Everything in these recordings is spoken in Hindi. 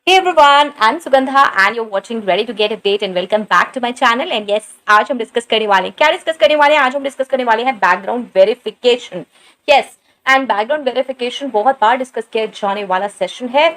Hey everyone, I'm Sugandha and you're watching Ready to Get Update and welcome back to my channel. And yes, आज हम डिस्कस करने वाले हैं क्या डिस्कस करने वाले हैं आज हम डिस्कस करने वाले हैं background verification. Yes, and background verification बहुत बार डिस्कस किया जाने वाला सेशन है,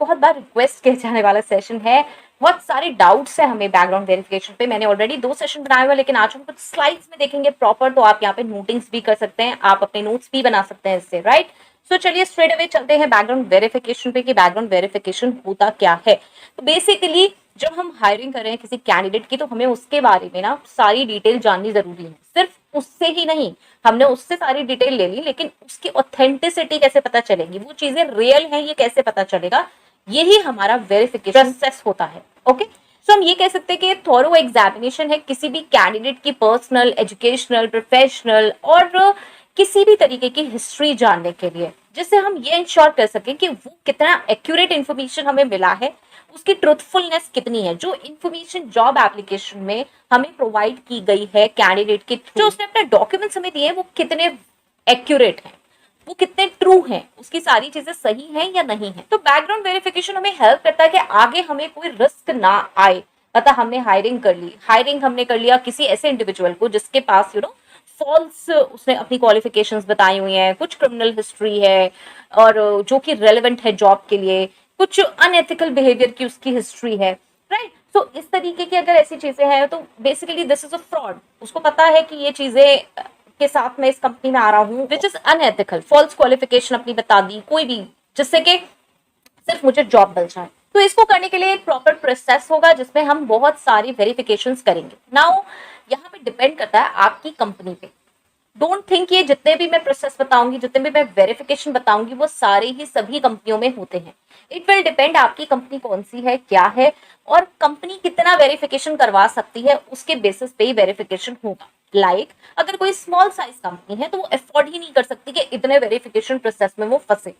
बहुत बार रिक्वेस्ट किया जाने वाला सेशन है. बहुत सारे डाउट्स है हमें बैकग्राउंड वेरिफिकेशन पे. मैंने ऑलरेडी 2 सेशन बनाए हुए, लेकिन आज हम कुछ स्लाइड्स में देखेंगे प्रॉपर, तो आप यहाँ पे नोटिंग्स भी कर सकते हैं, आप अपने नोट्स भी बना सकते हैं इससे, राइट. सो चलिए स्ट्रेट अवे चलते हैं बैकग्राउंड वेरिफिकेशन पे कि बैकग्राउंड वेरिफिकेशन होता क्या है. तो बेसिकली जब हम हायरिंग कर रहे हैं किसी कैंडिडेट की, तो हमें उसके बारे में ना सारी डिटेल जाननी जरूरी है. सिर्फ उससे ही नहीं, हमने उससे सारी डिटेल ले ली, लेकिन उसकी ऑथेंटिसिटी कैसे पता चलेगी, वो चीजें रियल है ये कैसे पता चलेगा, यही हमारा वेरिफिकेशन प्रोसेस होता है. ओके, सो हम ये कह सकते हैं कि थॉरो एग्जामिनेशन है किसी भी कैंडिडेट की पर्सनल, एजुकेशनल, प्रोफेशनल और किसी भी तरीके की हिस्ट्री जानने के लिए, जिससे हम ये इंश्योर कर सकें कि वो कितना एक्यूरेट इन्फॉर्मेशन हमें मिला है, उसकी ट्रुथफुलनेस कितनी है. जो इन्फॉर्मेशन जॉब एप्लीकेशन में हमें प्रोवाइड की गई है कैंडिडेट के थ्रू, जो उसने अपने डॉक्यूमेंट्स हमें दिए हैं, वो कितने एक्यूरेट हैं, वो कितने ट्रू हैं, उसकी सारी चीजें सही हैं या नहीं है. तो बैकग्राउंड वेरिफिकेशन हमें हेल्प करता है कि आगे हमें कोई रिस्क ना आए. पता हमने हायरिंग हमने कर लिया किसी ऐसे इंडिविजुअल को जिसके पास फॉल्स उसने अपनी क्वालिफिकेशंस बताई हुई हैं, कुछ क्रिमिनल हिस्ट्री है और जो कि रेलेवेंट है जॉब के लिए, कुछ अनएथिकल बिहेवियर की उसकी हिस्ट्री है, राइट. तो इस तरीके की अगर ऐसी चीजें हैं तो basically this is a fraud. उसको पता है कि ये चीजें के साथ मैं इस कंपनी में आ रहा हूँ which is unethical, false qualification अपनी बता दी कोई भी, जिससे कि सिर्फ मुझे जॉब मिल जाए. तो इसको करने के लिए एक प्रॉपर प्रोसेस होगा जिसमें हम बहुत सारी वेरिफिकेशंस करेंगे. नाउ यहाँ पे डिपेंड करता है आपकी कंपनी पे. डोंट थिंक ये जितने भी मैं प्रोसेस बताऊंगी, जितने भी मैं वेरिफिकेशन बताऊंगी, वो सारे ही सभी कंपनियों में होते हैं. इट विल डिपेंड आपकी कंपनी कौन सी है, क्या है, और कंपनी कितना वेरिफिकेशन करवा सकती है, उसके बेसिस पे ही वेरिफिकेशन होगा. अगर कोई स्मॉल साइज कंपनी है तो वो अफोर्ड ही नहीं कर सकती कि इतने वेरिफिकेशन प्रोसेस में वो फंसे,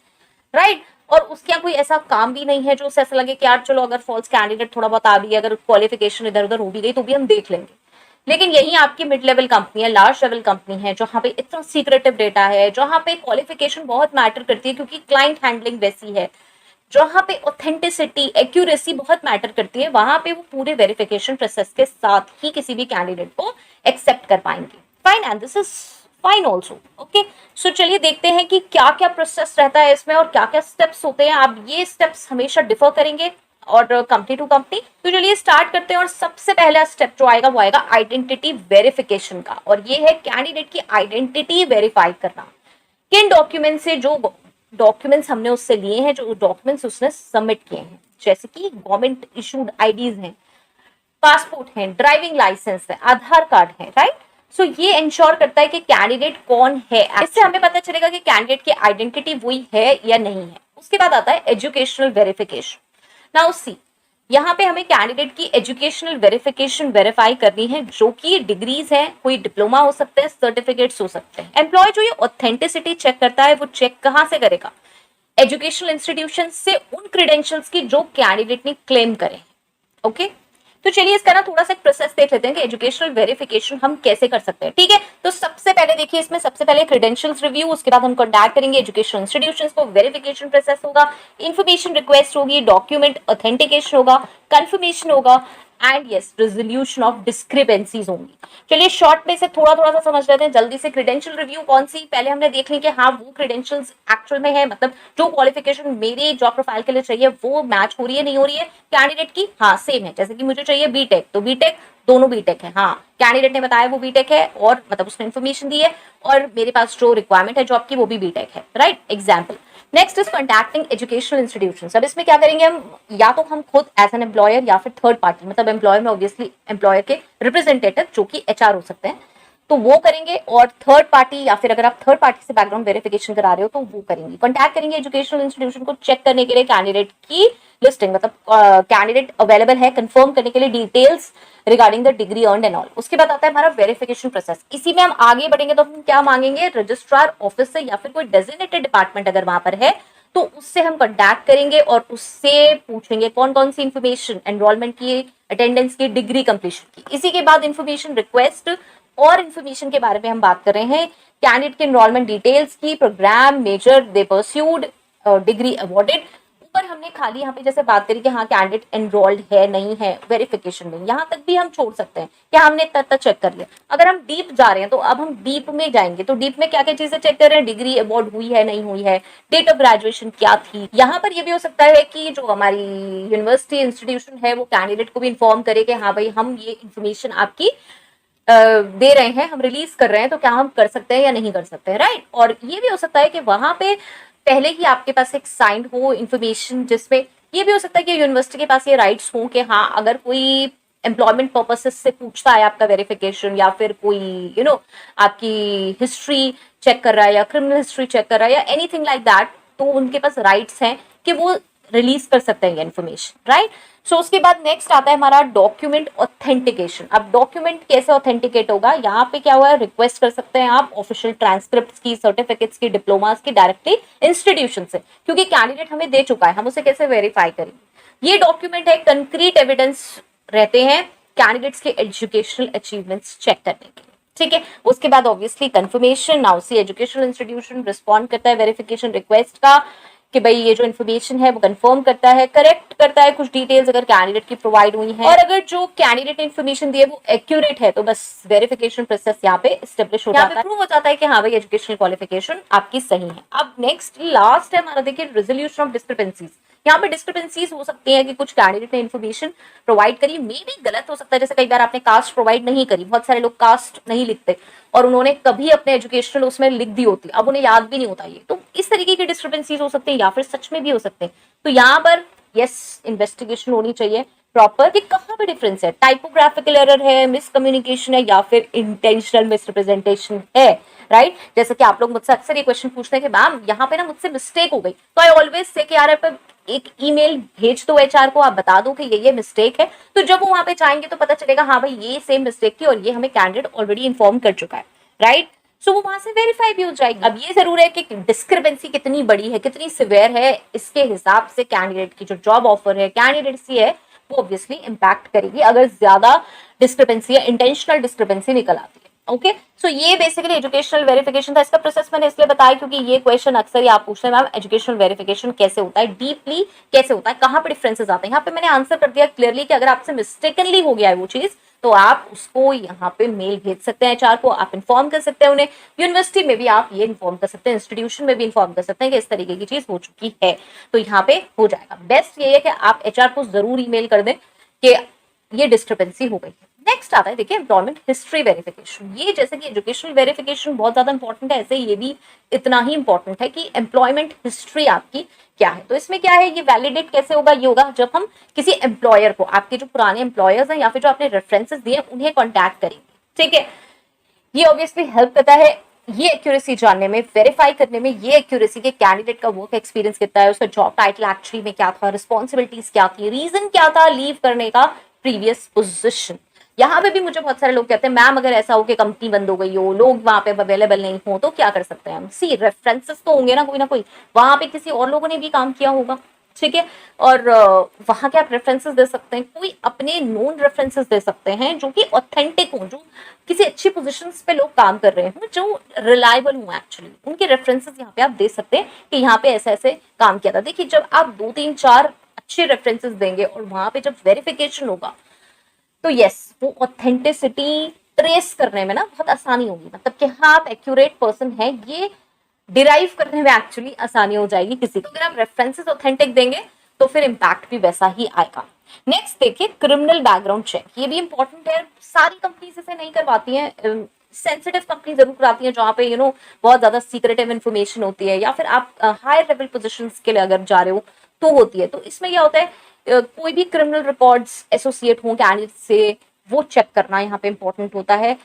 राइट. और उसके यहाँ कोई ऐसा काम भी नहीं है जो उसे ऐसा लगे कि यार चलो अगर फॉल्स कैंडिडेट थोड़ा बहुत आ भी है, अगर क्वालिफिकेशन इधर उधर हो भी गई तो भी हम देख लेंगे. लेकिन यही आपकी मिड लेवल कंपनी है, लार्ज लेवल कंपनी है, जहां पे इतना सीक्रेटिव डेटा है, जहां पे क्वालिफिकेशन बहुत मैटर करती है क्योंकि क्लाइंट हैंडलिंग वैसी है, जहां पे ऑथेंटिसिटी, एक्यूरेसी बहुत मैटर करती है, वहां पे वो पूरे वेरिफिकेशन प्रोसेस के साथ ही किसी भी कैंडिडेट को एक्सेप्ट कर पाएंगे. Fine, and this is fine also. Okay, so चलिए देखते हैं कि क्या क्या प्रोसेस रहता है इसमें और क्या क्या स्टेप्स होते हैं. आप ये स्टेप्स हमेशा डिफर करेंगे और कंपनी टू कंपनी. तो चलिए स्टार्ट करते हैं. और सबसे पहला स्टेप जो आएगा वो आएगा आइडेंटिटी वेरिफिकेशन का, और ये है कैंडिडेट की आइडेंटिटी वेरीफाई करना. किन डॉक्यूमेंट से, जो डॉक्यूमेंट्स हमने उससे लिए हैं, जो डॉक्यूमेंट्स उसने सबमिट किए हैं, जैसे कि गवर्नमेंट इशूड आईडीज हैं, पासपोर्ट है, ड्राइविंग लाइसेंस है, आधार कार्ड है, राइट. सो ये इंश्योर करता है कि कैंडिडेट कौन है. इससे हमें पता चलेगा कि कैंडिडेट की आइडेंटिटी वही है या नहीं है. उसके बाद आता है एजुकेशनल वेरिफिकेशन. नाउ सी, यहाँ पे हमें कैंडिडेट की एजुकेशनल वेरिफिकेशन वेरीफाई करनी है, जो कि डिग्रीज है, कोई डिप्लोमा हो सकते हैं, सर्टिफिकेट्स हो सकते हैं. एम्प्लॉय जो ये ऑथेंटिसिटी चेक करता है, वो चेक कहाँ से करेगा? एजुकेशनल इंस्टीट्यूशन से उन क्रेडेंशियल्स की जो कैंडिडेट ने क्लेम करे. ओके, तो चलिए इसका ना थोड़ा सा एक प्रोसेस देख लेते हैं कि एजुकेशनल वेरिफिकेशन हम कैसे कर सकते हैं. ठीक है, तो सबसे पहले देखिए, इसमें सबसे पहले क्रेडेंशियल्स रिव्यू, उसके बाद हम कॉन्टैक्ट करेंगे एजुकेशनल इंस्टीट्यूशंस को, वेरिफिकेशन प्रोसेस होगा, इन्फॉर्मेशन रिक्वेस्ट होगी, डॉक्यूमेंट ऑथेंटिकेशन होगा, कंफर्मेशन होगा, and yes resolution of discrepancies होंगी. चलिए शॉर्ट में से थोड़ा थोड़ा सा समझ लेते हैं जल्दी से. क्रेडेंशियल रिव्यू कौन सी, पहले हमने देख ली कि हाँ वो क्रेडेंशियल्स एक्चुअल में है, मतलब जो क्वालिफिकेशन मेरी जॉब प्रोफाइल के लिए चाहिए वो मैच हो रही है नहीं हो रही है. कैंडिडेट की हाँ सेम है, जैसे कि मुझे चाहिए बीटेक, तो बीटेक दोनों बीटेक है. हाँ, कैंडिडेट ने बताया वो बीटेक है और मतलब उसने इन्फॉर्मेशन दी है, और मेरे पास जो रिक्वायरमेंट है जॉब की वो भी बीटेक है, right. Example. Next is contacting educational institutions. अब इसमें क्या करेंगे हम, या तो हम खुद एज एन एम्प्लॉयर या फिर थर्ड पार्टी, मतलब एम्प्लॉयर में ऑब्वियसली एम्प्लॉयर के रिप्रेजेंटेटिव जो कि एचआर हो सकते हैं, तो वो करेंगे. और थर्ड पार्टी, या फिर अगर आप थर्ड पार्टी से बैकग्राउंड वेरिफिकेशन करा रहे हो तो वो करेंगे. कॉन्टैक्ट करेंगे एजुकेशनल इंस्टीट्यूशन को चेक करने के लिए कैंडिडेट की लिस्टिंग, मतलब कैंडिडेट अवेलेबल है, कंफर्म करने के लिए details regarding the degree earned and all. उसके बाद आता है हमारा वेरिफिकेशन प्रोसेस. इसी में हम आगे बढ़ेंगे तो हम क्या मांगेंगे, रजिस्ट्रार ऑफिस से या फिर कोई डेजिग्नेटेड डिपार्टमेंट अगर वहां पर है तो उससे हम कॉन्टैक्ट करेंगे और उससे पूछेंगे कौन कौन सी इंफॉर्मेशन, एनरोलमेंट की, अटेंडेंस की, डिग्री कंप्लीशन की. इसी के बाद इंफॉर्मेशन रिक्वेस्ट और इंफॉर्मेशन के बारे में हम बात कर रहे हैं, कैंडिडेट के एनरोलमेंट डिटेल्स की, प्रोग्राम मेजर दे परस्यूड, डिग्री अवॉर्डेड. ऊपर हमने खाली यहाँ पे जैसे बात करी कि हाँ कैंडिडेट एनरोल्ड है नहीं है वेरिफिकेशन में, यहाँ तक भी हम छोड़ सकते हैं कि हमने तक चेक कर लिया। अगर हम डीप जा रहे हैं तो अब हम डीप में जाएंगे, तो डीप में क्या क्या चीजें चेक कर रहे हैं, डिग्री अवार्ड हुई है नहीं हुई है, डेट ऑफ ग्रेजुएशन क्या थी। यहाँ पर ये भी हो सकता है कि जो हमारी यूनिवर्सिटी इंस्टीट्यूशन है वो कैंडिडेट को भी इन्फॉर्म करे कि हाँ भाई हम ये इन्फॉर्मेशन आपकी दे रहे हैं, हम रिलीज कर रहे हैं, तो क्या हम कर सकते हैं या नहीं कर सकते हैं, राइट। और ये भी हो सकता है कि वहां पे पहले ही आपके पास एक साइंड हो इन्फॉर्मेशन, जिसमें ये भी हो सकता है कि यूनिवर्सिटी के पास ये राइट्स हो कि हाँ अगर कोई एम्प्लॉयमेंट पर्पसेस से पूछता है आपका वेरिफिकेशन, या फिर कोई आपकी हिस्ट्री चेक कर रहा है या क्रिमिनल हिस्ट्री चेक कर रहा है या एनीथिंग लाइक दैट, तो उनके पास राइट्स हैं कि वो रिलीज कर सकते हैं इन्फॉर्मेशन, राइट। सो उसके बाद नेक्स्ट आता है हमारा डॉक्यूमेंट ऑथेंटिकेशन। अब डॉक्यूमेंट कैसे ऑथेंटिकेट होगा, यहाँ पे क्या हुआ है, रिक्वेस्ट कर सकते हैं आप ऑफिशियल ट्रांसक्रिप्ट की, सर्टिफिकेट्स की, डिप्लोमास की डायरेक्टली इंस्टीट्यूशन से, क्योंकि कैंडिडेट हमें दे चुका है, हम उसे कैसे वेरीफाई करेंगे। ये डॉक्यूमेंट है, कंक्रीट एविडेंस रहते हैं कैंडिडेट्स के एजुकेशनल अचीवमेंट्स चेक करने के, ठीक है। उसके बाद obviously confirmation, now see educational institution respond करता है वेरिफिकेशन रिक्वेस्ट का कि भाई ये जो इन्फॉर्मेशन है वो कंफर्म करता है, करेक्ट करता है कुछ डिटेल्स अगर कैंडिडेट की प्रोवाइड हुई है, और अगर जो कैंडिडेट ने इन्फॉर्मेशन दी है वो एक्यूरेट है तो बस वेरिफिकेशन प्रोसेस यहाँ पे एस्टेब्लिश हो जाता है, प्रूव हो जाता है कि हाँ भाई एजुकेशनल क्वालिफिकेशन आपकी सही है। अब नेक्स्ट लास्ट है हमारा, देखिए रेजोल्यूशन ऑफ डिस्क्रिपेंसीज। यहाँ पे डिस्क्रिपेंसीज हो सकती है कि कुछ कैंडिडेट ने इन्फॉर्मेशन प्रोवाइड करी, मे भी गलत हो सकता है, जैसे कई बार आपने कास्ट प्रोवाइड नहीं करी, बहुत सारे लोग कास्ट नहीं लिखते और उन्होंने कभी अपने एजुकेशनल उसमें लिख दी होती, अब उन्हें याद भी नहीं होता ये, तो इस तरीके की डिस्क्रिपेंसीज हो सकते हैं, या फिर सच में भी हो सकते हैं। तो यहाँ पर यस इन्वेस्टिगेशन होनी चाहिए प्रॉपर कि कहाँ पे डिफरेंस है, टाइपोग्राफिकल एरर है, मिसकम्युनिकेशन है, या फिर इंटेंशनल मिसरिप्रेजेंटेशन है, राइट। जैसे कि आप लोग मुझसे अक्सर ये क्वेश्चन पूछते हैं कि मैम यहाँ पे ना मुझसे मिस्टेक हो गई, तो आई ऑलवेज से कि यार आप एक ईमेल भेज दो एचआर को, आप बता दो कि ये मिस्टेक है, तो जब वो वहां पे जाएंगे तो पता चलेगा हाँ भाई ये सेम मिस्टेक थी और ये हमें कैंडिडेट ऑलरेडी इन्फॉर्म कर चुका है, राइट। सो वो वहां से वेरीफाई भी हो जाएगी। अब ये जरूर है कि डिस्क्रिपेंसी कितनी बड़ी है, कितनी सिवियर है, इसके हिसाब से कैंडिडेट की जो जॉब ऑफर है, कैंडिडेट्सी है, वो ऑब्वियसली इंपैक्ट करेगी अगर ज्यादा डिस्क्रिपेंसी या इंटेंशनल डिस्क्रिपेंसी निकल आती है। ओके, सो ये बेसिकली एजुकेशनल वेरिफिकेशन था। इसका प्रोसेस मैंने इसलिए बताया क्योंकि ये क्वेश्चन अक्सर ही आप पूछते हैं मैम एजुकेशनल वेरिफिकेशन कैसे होता है, डीपली कैसे होता है, कहाँ पे डिफरेंसेस आते हैं। यहाँ पे मैंने आंसर कर दिया क्लियरली कि अगर आपसे मिस्टेकनली हो गया है वो चीज तो आप उसको यहाँ पे मेल भेज सकते हैं एचआर को, आप इन्फॉर्म कर सकते हैं उन्हें, यूनिवर्सिटी में भी आप ये इन्फॉर्म कर सकते हैं, इंस्टीट्यूशन में भी इन्फॉर्म कर सकते हैं कि इस तरीके की चीज हो चुकी है, तो यहाँ पे हो जाएगा। बेस्ट ये है कि आप एचआर को जरूर ईमेल कर दें कि ये डिस्क्रिपेंसी हो गई है। नेक्स्ट आता है देखिए एम्प्लॉयमेंट हिस्ट्री वेरिफिकेशन। ये जैसे कि एजुकेशनल वेरिफिकेशन बहुत ज्यादा इंपॉर्टेंट है, ऐसे ये भी इतना ही इंपॉर्टेंट है कि एम्प्लॉयमेंट हिस्ट्री आपकी क्या है। तो इसमें क्या है, ये वैलिडेट कैसे होगा, ये होगा जब हम किसी एम्प्लॉयर को, आपके जो पुराने एम्प्लॉयर्स हैं या फिर जो आपने रेफरेंसेस दिए उन्हें कॉन्टैक्ट करेंगे, ठीक है। ये ऑब्वियसली हेल्प करता है ये एक्यूरेसी जानने में, वेरीफाई करने में, ये एक्यूरेसी के कैंडिडेट का वर्क एक्सपीरियंस कितना है, उसका जॉब टाइटल एक्चुअली में क्या था, रिस्पॉन्सिबिलिटीज क्या थी, रीजन क्या था लीव करने का, प्रीवियस पोजीशन। यहाँ पे भी मुझे बहुत सारे लोग कहते हैं मैम अगर ऐसा हो कि कंपनी बंद हो गई हो, लोग वहां पे अवेलेबल नहीं हो, तो क्या कर सकते हैं हम। सी रेफरेंसेस तो होंगे ना कोई वहां पे किसी और लोगों ने भी काम किया होगा, ठीक है। और वहां के आप रेफरेंसेस दे सकते हैं, कोई अपने नोन रेफरेंसेस दे सकते हैं जो कि ऑथेंटिक हो, जो किसी अच्छी पोजीशंस पे लोग काम कर रहे हो, जो रिलायबल हो, एक्चुअली उनके रेफरेंसेस यहाँ पे आप दे सकते हैं कि यहाँ पे ऐसे ऐसे काम किया था। देखिए जब आप 2-3-4 अच्छे रेफरेंसेस देंगे और वहां पे जब वेरिफिकेशन होगा तो यस वो ऑथेंटिसिटी ट्रेस करने में ना बहुत आसानी होगी, मतलब कि हाँ आप एक्यूरेट पर्सन है, ये डिराइव करने में एक्चुअली आसानी हो जाएगी किसी को। अगर आप रेफरेंसेस ऑथेंटिक देंगे तो फिर इम्पैक्ट भी वैसा ही आएगा। नेक्स्ट देखिए क्रिमिनल बैकग्राउंड चेक, ये भी इंपॉर्टेंट है, सारी कंपनीज इसे नहीं करवाती हैं, सेंसिटिव कंपनी जरूर कराती हैं जहाँ पे बहुत ज्यादा सीक्रेटिव इन्फॉर्मेशन होती है, या फिर आप हायर लेवल पोजीशंस के लिए अगर जा रहे हो तो होती है। तो इसमें क्या होता है, कोई भी क्रिमिनल रिकॉर्ड्स एसोसिएट हो कैंडिडेट से वो चेक करना यहाँ पे इंपॉर्टेंट होता है।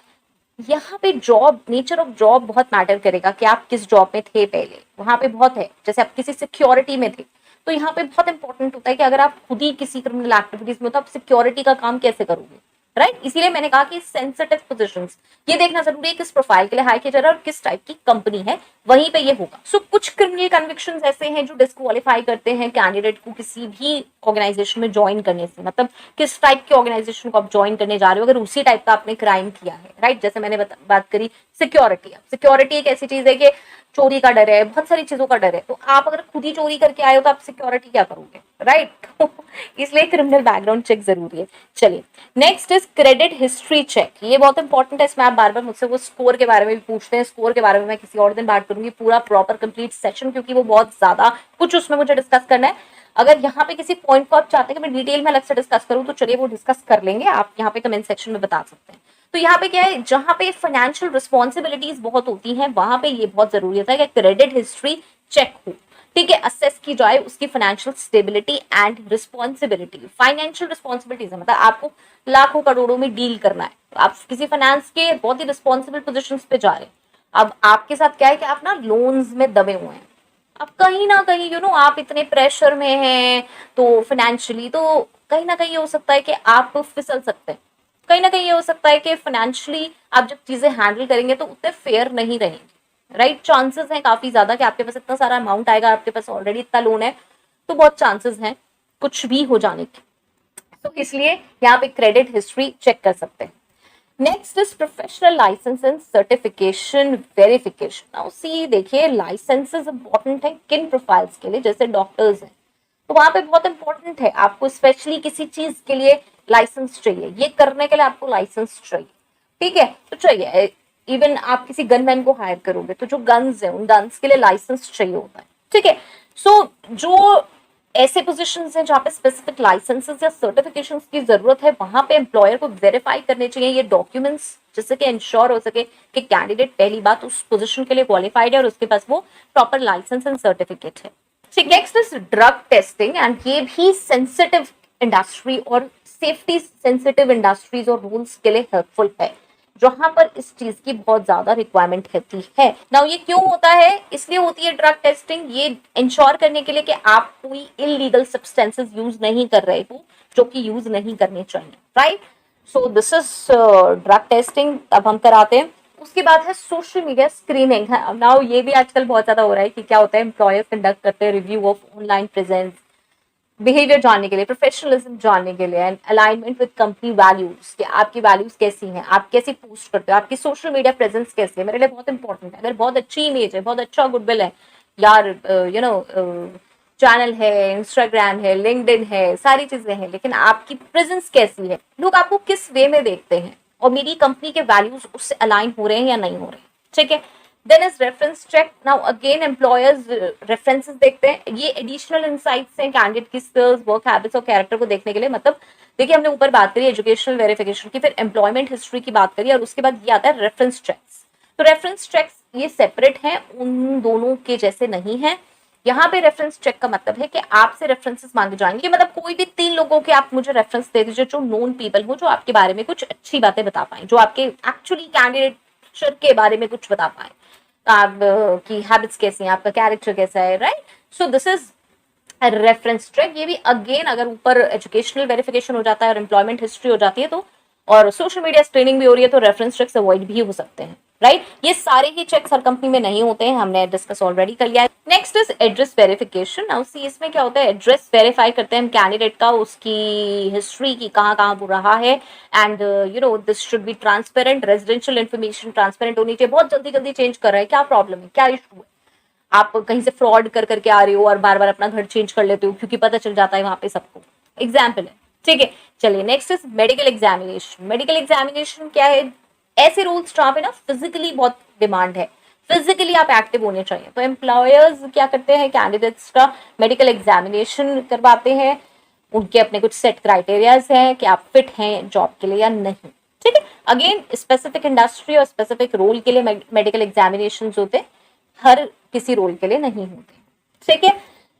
यहाँ पे जॉब, नेचर ऑफ जॉब बहुत मैटर करेगा कि आप किस जॉब में थे पहले, वहां पे बहुत है, जैसे आप किसी सिक्योरिटी में थे तो यहाँ पे बहुत इंपॉर्टेंट होता है कि अगर आप खुद ही किसी क्रिमिनल एक्टिविटीज में हो तो आप सिक्योरिटी का काम कैसे करोगे, राइट। इसीलिए मैंने कहा कि सेंसिटिव पोजीशंस ये देखना जरूरी है किस प्रोफाइल के लिए हायर किया जा रहा है और किस टाइप की कंपनी है, वहीं पे ये होगा। सो कुछ क्रिमिनल कन्विक्शंस ऐसे हैं जो डिस्क्वालीफाई करते हैं कैंडिडेट को किसी भी ऑर्गेनाइजेशन में ज्वाइन करने से। मतलब किस टाइप के ऑर्गेनाइजेशन को आप ज्वाइन करने जा रहे हो अगर उसी टाइप का आपने क्राइम किया है, राइट। जैसे मैंने बात करी सिक्योरिटी। सिक्योरिटी एक ऐसी चीज है कि चोरी का डर है, बहुत सारी चीजों का डर है, तो आप अगर खुद ही चोरी करके आए हो तो आप सिक्योरिटी क्या करोगे, राइट। इसलिए क्रिमिनल बैकग्राउंड चेक जरूरी है। चलिए next is credit history check. ये बहुत इंपॉर्टेंट है, इसमें आप बार बार मुझसे वो स्कोर के बारे में भी पूछते हैं। स्कोर के बारे में मैं किसी और दिन बात करूंगी, पूरा प्रॉपर कंप्लीट सेशन, क्योंकि वो बहुत ज्यादा कुछ उसमें मुझे डिस्कस करना है। अगर यहाँ पे किसी पॉइंट को आप चाहते हैं कि मैं डिटेल में अलग से डिस्कस करूँ तो चलिए वो डिस्कस कर लेंगे, आप यहाँ पे कमेंट सेक्शन में बता सकते हैं। तो यहाँ पे क्या है, जहां पे फाइनेंशियल रिस्पॉन्सिबिलिटीज बहुत होती हैं वहां पे ये बहुत जरूरी होता है कि क्रेडिट हिस्ट्री चेक हो, ठीक है, असेस की जाए उसकी financial stability and responsibility. Financial responsibilities मतलब आपको लाखों करोड़ों में डील करना है, आप किसी फाइनेंस के बहुत ही रिस्पॉन्सिबल पोजिशन पे जा रहे हैं। अब आपके साथ क्या है कि आप ना लोन्स में दबे हुए हैं, अब कहीं ना कहीं आप इतने प्रेशर में हैं तो फाइनेंशियली तो कहीं ना कहीं ये हो सकता है कि आप फिसल सकते हैं। कहीं ना कहीं ये हो सकता है कि फाइनेंशियली आप जब चीजें हैंडल करेंगे तो उतने फेयर नहीं रहेंगे, राइट। चांसेस हैं काफी ज्यादा कि आपके पास इतना सारा अमाउंट आएगा, आपके पास ऑलरेडी इतना लोन है, तो बहुत चांसेस हैं कुछ भी हो जाने के। तो इसलिए यहाँ पे क्रेडिट हिस्ट्री चेक कर सकते हैं। Next is professional license and certification verification. Now see देखिए लाइसेंसेस इंपॉर्टेंट है किन प्रोफाइल्स के लिए, जैसे डॉक्टर्स हैं तो वहां पे बहुत इंपॉर्टेंट है, आपको स्पेशली किसी चीज के लिए लाइसेंस चाहिए, ये करने के लिए आपको लाइसेंस चाहिए, ठीक है। तो चाहिए, इवन आप किसी गनमैन को हायर करोगे तो जो गन्स है उन गन्स के लिए लाइसेंस चाहिए होता है, ठीक है। सो जो ऐसे पोजीशंस हैं जहाँ पे स्पेसिफिक लाइसेंसेस या सर्टिफिकेशंस की जरूरत है, वहां पे एम्प्लॉयर को वेरीफाई करने चाहिए ये डॉक्यूमेंट्स, जिससे कि इंश्योर हो सके कि कैंडिडेट पहली बात उस पोजीशन के लिए क्वालिफाइड है और उसके पास वो प्रॉपर लाइसेंस एंड सर्टिफिकेट है। Next is drug testing, and ये भी सेंसिटिव इंडस्ट्री और सेफ्टी सेंसिटिव इंडस्ट्रीज और रूल्स के लिए हेल्पफुल है, जहां पर इस चीज की बहुत ज्यादा रिक्वायरमेंट होती है। नाउ ये क्यों होता है, इसलिए होती है ड्रग टेस्टिंग, ये इंश्योर करने के लिए कि आप कोई इलीगल सब्सटेंसेस यूज नहीं कर रहे हो जो कि यूज नहीं करने चाहिए, right. So this is drug testing अब हम कराते हैं। उसके बाद है सोशल मीडिया स्क्रीनिंग। नाउ ये भी आजकल बहुत ज्यादा हो रहा है कि क्या होता है, एम्प्लॉयर कंडक्ट करते हैं review of online presence, behaviour जानने के लिए, प्रोफेशनलिज्म जानने के लिए, and alignment with company values, कि आपकी वैल्यूज कैसी हैं, आप कैसे पोस्ट करते हो, आपकी सोशल मीडिया प्रेजेंस कैसी है। मेरे लिए बहुत इंपॉर्टेंट है, अगर बहुत अच्छी इमेज है, बहुत अच्छा गुडविल है यार, चैनल है, इंस्टाग्राम है, लिंक्डइन है, सारी चीजें हैं, लेकिन आपकी प्रेजेंस कैसी है, लोग आपको किस वे में देखते हैं और मेरी कंपनी के वैल्यूज उससे अलाइन हो रहे हैं या नहीं हो रहे हैं, ठीक है। Then is reference check. Now again employers references देखते हैं, ये एडिशनल इनसाइट्स हैं कैंडिडेट की स्किल्स, वर्क हैबिट्स और कैरेक्टर को देखने के लिए। मतलब देखिए हमने ऊपर बात करी एजुकेशनल वेरिफिकेशन की, फिर एम्प्लॉयमेंट हिस्ट्री की बात करी और उसके बाद ये आता है रेफरेंस चेक्स। तो रेफरेंस चेक्स ये सेपरेट हैं, उन दोनों के जैसे नहीं है। यहाँ पे रेफरेंस चेक का मतलब है कि आपसे रेफरेंसेस मांगे जाएंगे, मतलब कोई भी 3 लोगों के आप मुझे रेफरेंस दे दीजिए जो नोन पीपल हो, जो आपके बारे में कुछ अच्छी बातें बता पाए, जो आपके एक्चुअली कैंडिडेट के बारे में कुछ बता पाए, आप की हैबिट्स कैसी हैं, आपका कैरेक्टर कैसा है, right. So this is reference check. ये भी अगेन अगर ऊपर एजुकेशनल वेरिफिकेशन हो जाता है और एम्प्लॉयमेंट हिस्ट्री हो जाती है तो, और सोशल मीडिया स्क्रीनिंग भी हो रही है तो रेफरेंस चेक्स अवॉइड भी हो सकते हैं, राइट। ये सारे ही चेक्स हर कंपनी में नहीं होते हैं, हमने डिस्कस ऑलरेडी कर लिया है। Next is address verification. Now सी इसमें क्या होता है, एड्रेस वेरीफाई करते हैं हम कैंडिडेट का, उसकी हिस्ट्री की कहाँ कहाँ वो रहा है, and this should be transparent, residential information transparent होनी चाहिए। बहुत जल्दी जल्दी चेंज कर रहे हैं, क्या प्रॉब्लम है, क्या इशू है, आप कहीं से फ्रॉड कर करके आ रहे हो और बार बार अपना घर चेंज कर लेते हो क्योंकि पता चल जाता है वहां पे सबको, एग्जाम्पल है, ठीक है। चलिए next is medical examination. Medical examination क्या है, ऐसे रूल्स जहाँ पे ना फिजिकली बहुत डिमांड है, फिजिकली आप एक्टिव होने चाहिए, तो एम्प्लॉयर्स क्या करते हैं, कैंडिडेट्स का मेडिकल एग्जामिनेशन करवाते हैं। उनके अपने कुछ सेट क्राइटेरियाज हैं कि आप फिट हैं जॉब के लिए या नहीं, ठीक है। अगेन स्पेसिफिक इंडस्ट्री और स्पेसिफिक रोल के लिए मेडिकल एग्जामिनेशन होते हैं, हर किसी रोल के लिए नहीं होते, ठीक है।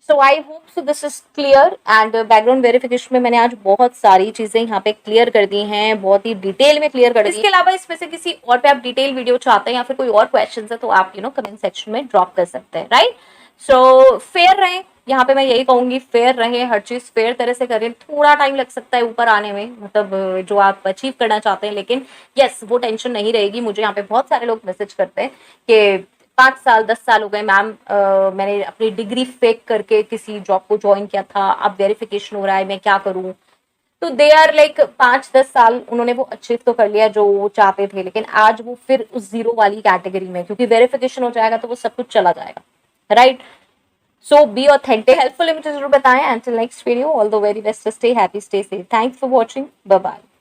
So I hope so this is clear, and background verification में मैंने आज बहुत सारी चीजें यहाँ पे क्लियर कर दी हैं, बहुत ही डिटेल में क्लियर कर दी। इसके अलावा इसमें से किसी और पे आप डिटेल वीडियो चाहते हैं या फिर कोई और क्वेश्चन है तो आप कमेंट सेक्शन में ड्रॉप कर सकते हैं, राइट। सो फेयर रहें, यहाँ पे मैं यही कहूंगी, फेयर रहे, हर चीज फेयर तरह से करें। थोड़ा टाइम लग सकता है ऊपर आने में, मतलब जो आप अचीव करना चाहते हैं, लेकिन यस वो टेंशन नहीं रहेगी। मुझे यहाँ पे बहुत सारे लोग मैसेज करते हैं कि 5 साल 10 साल हो गए मैम, मैंने अपनी डिग्री फेक करके किसी जॉब को ज्वाइन किया था, अब वेरिफिकेशन हो रहा है, मैं क्या करूँ। तो दे आर लाइक 5-10 साल उन्होंने वो अचीव तो कर लिया जो वो चाहते थे, लेकिन आज वो फिर उस जीरो वाली कैटेगरी में, क्योंकि वेरिफिकेशन हो जाएगा तो वो सब कुछ चला जाएगा, right. So be authentic, helpful है मुझे जरूर बताएं। Until next video, all the very best, stay happy, stay safe. Thanks for watching. Bye bye.